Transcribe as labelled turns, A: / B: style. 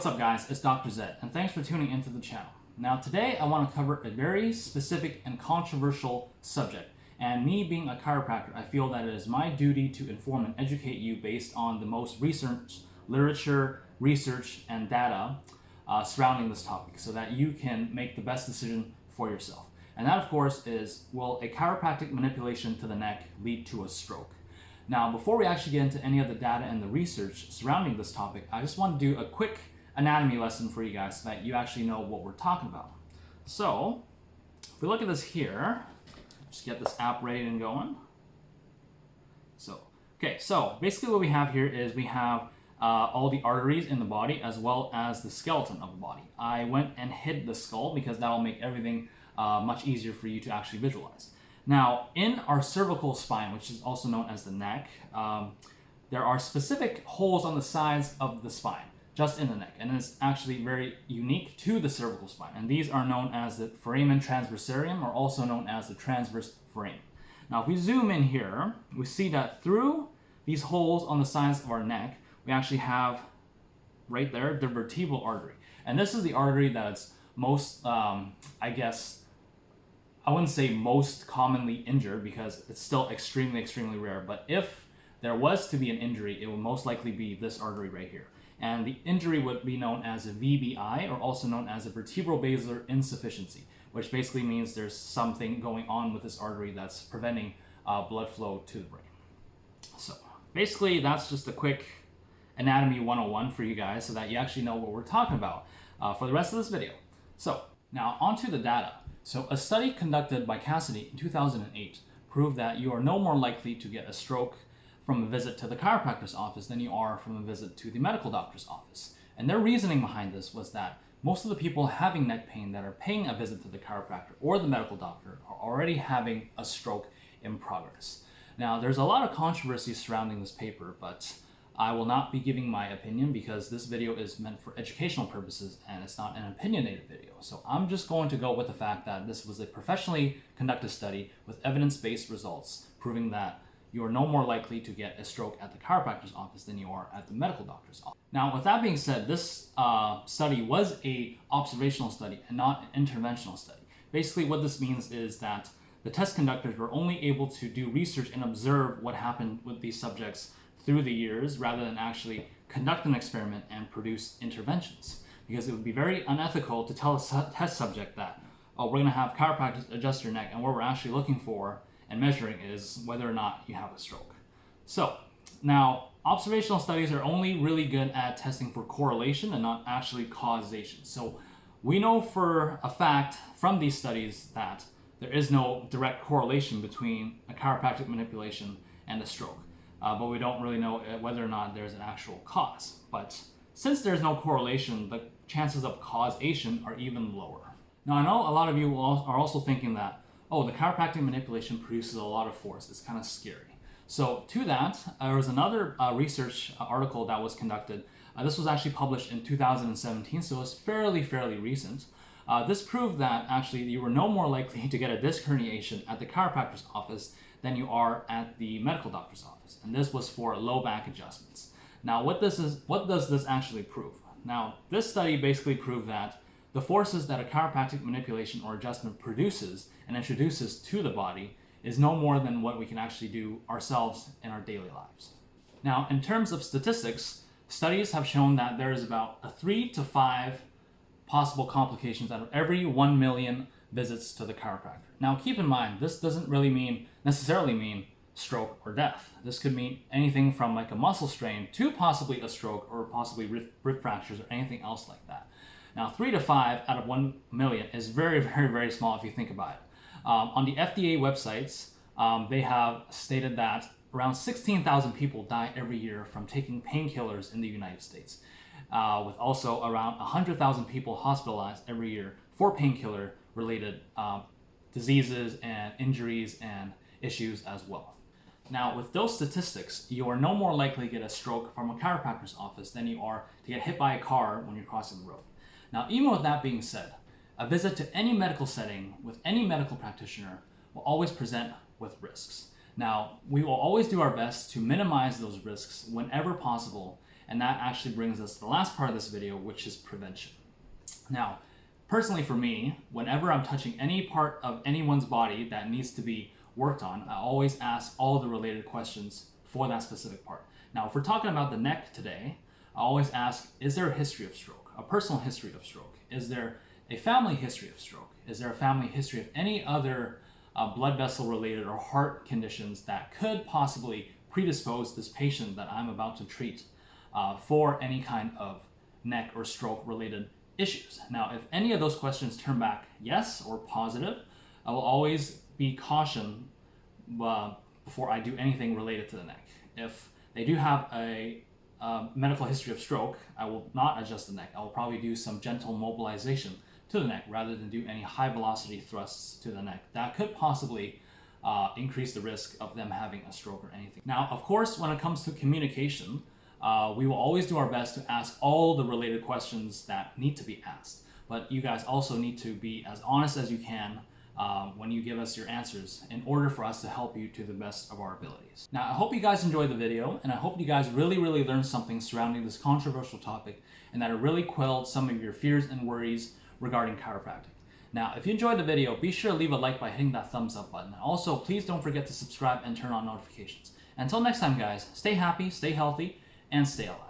A: what's up guys, it's Dr. Zed, and thanks for tuning into the channel. Now today I want to cover a very specific and controversial subject, and me being a chiropractor, I feel that it is my duty to inform and educate you based on the most research, literature, research, and data surrounding this topic so that you can make the best decision for yourself. And that of course is, will a chiropractic manipulation to the neck lead to a stroke? Now, before we actually get into any of the data and the research surrounding this topic, I just want to do a quick anatomy lesson for you guys so that you actually know what we're talking about. So, if we look at this here, just get this app ready and going. So basically what we have here is we have all the arteries in the body as well as the skeleton of the body. I went and hid the skull because that will make everything much easier for you to actually visualize. Now, in our cervical spine, which is also known as the neck, there are specific holes on the sides of the spine, just in the neck, and it's actually very unique to the cervical spine. And these are known as the foramen transversarium, or also known as the transverse foramen. Now, if we zoom in here, we see that through these holes on the sides of our neck, we actually have right there the vertebral artery. And this is the artery that's most, I wouldn't say most commonly injured because it's still extremely rare, but if there was to be an injury, it would most likely be this artery right here. And the injury would be known as a VBI, or also known as a vertebral basilar insufficiency, which basically means there's something going on with this artery that's preventing blood flow to the brain. So basically that's just a quick anatomy 101 for you guys so that you actually know what we're talking about for the rest of this video. So now onto the data. So a study conducted by Cassidy in 2008 proved that you are no more likely to get a stroke from a visit to the chiropractor's office than you are from a visit to the medical doctor's office. And their reasoning behind this was that most of the people having neck pain that are paying a visit to the chiropractor or the medical doctor are already having a stroke in progress. Now, there's a lot of controversy surrounding this paper, but I will not be giving my opinion because this video is meant for educational purposes and it's not an opinionated video. So I'm just going to go with the fact that this was a professionally conducted study with evidence-based results proving that you are no more likely to get a stroke at the chiropractor's office than you are at the medical doctor's office. Now, with that being said, this study was an observational study and not an interventional study. Basically, what this means is that the test conductors were only able to do research and observe what happened with these subjects through the years rather than actually conduct an experiment and produce interventions. Because it would be very unethical to tell a test subject that, oh, we're going to have chiropractors adjust your neck, and what we're actually looking for and measuring is whether or not you have a stroke. So now, observational studies are only really good at testing for correlation and not actually causation. So we know for a fact from these studies that there is no direct correlation between a chiropractic manipulation and a stroke. But we don't really know whether or not there's an actual cause. But since there's no correlation, the chances of causation are even lower. Now, I know a lot of you are also thinking that, oh, the chiropractic manipulation produces a lot of force. It's kind of scary. So to that, there was another research article that was conducted. This was actually published in 2017, so it's fairly recent. This proved that actually you were no more likely to get a disc herniation at the chiropractor's office than you are at the medical doctor's office. And this was for low back adjustments. Now, what does this actually prove? Now, this study basically proved that the forces that a chiropractic manipulation or adjustment produces and introduces to the body is no more than what we can actually do ourselves in our daily lives. Now, in terms of statistics, studies have shown that there is about a 3 to 5 possible complications out of every 1 million visits to the chiropractor. Now, keep in mind, this doesn't really necessarily mean stroke or death. This could mean anything from like a muscle strain to possibly a stroke or possibly rib fractures or anything else like that. Now, 3 to 5 out of 1 million is very small if you think about it. On the FDA websites, they have stated that around 16,000 people die every year from taking painkillers in the United States, with also around 100,000 people hospitalized every year for painkiller related diseases and injuries and issues as well. Now, with those statistics, you are no more likely to get a stroke from a chiropractor's office than you are to get hit by a car when you're crossing the road. Now, even with that being said, a visit to any medical setting with any medical practitioner will always present with risks. Now, we will always do our best to minimize those risks whenever possible And that actually brings us to the last part of this video, which is prevention. Now, personally for me, whenever I'm touching any part of anyone's body that needs to be worked on, I always ask all the related questions for that specific part. Now, if we're talking about the neck today, I always ask, is there a history of stroke, a personal history of stroke? Is there a family history of stroke? Is there a family history of any other blood vessel related or heart conditions that could possibly predispose this patient that I'm about to treat for any kind of neck or stroke related issues? Now, if any of those questions turn back yes or positive, I will always be cautioned before I do anything related to the neck. If they do have a medical history of stroke, I will not adjust the neck. I will probably do some gentle mobilization to the neck rather than do any high velocity thrusts to the neck. That could possibly increase the risk of them having a stroke or anything. Now, of course, when it comes to communication, we will always do our best to ask all the related questions that need to be asked. But you guys also need to be as honest as you can when you give us your answers in order for us to help you to the best of our abilities. Now, I hope you guys enjoyed the video, and I hope you guys really learned something surrounding this controversial topic, and that it really quelled some of your fears and worries regarding chiropractic. Now, if you enjoyed the video, be sure to leave a like by hitting that thumbs up button. Also, please don't forget to subscribe and turn on notifications. Until next time, guys, stay happy, stay healthy, and stay alive.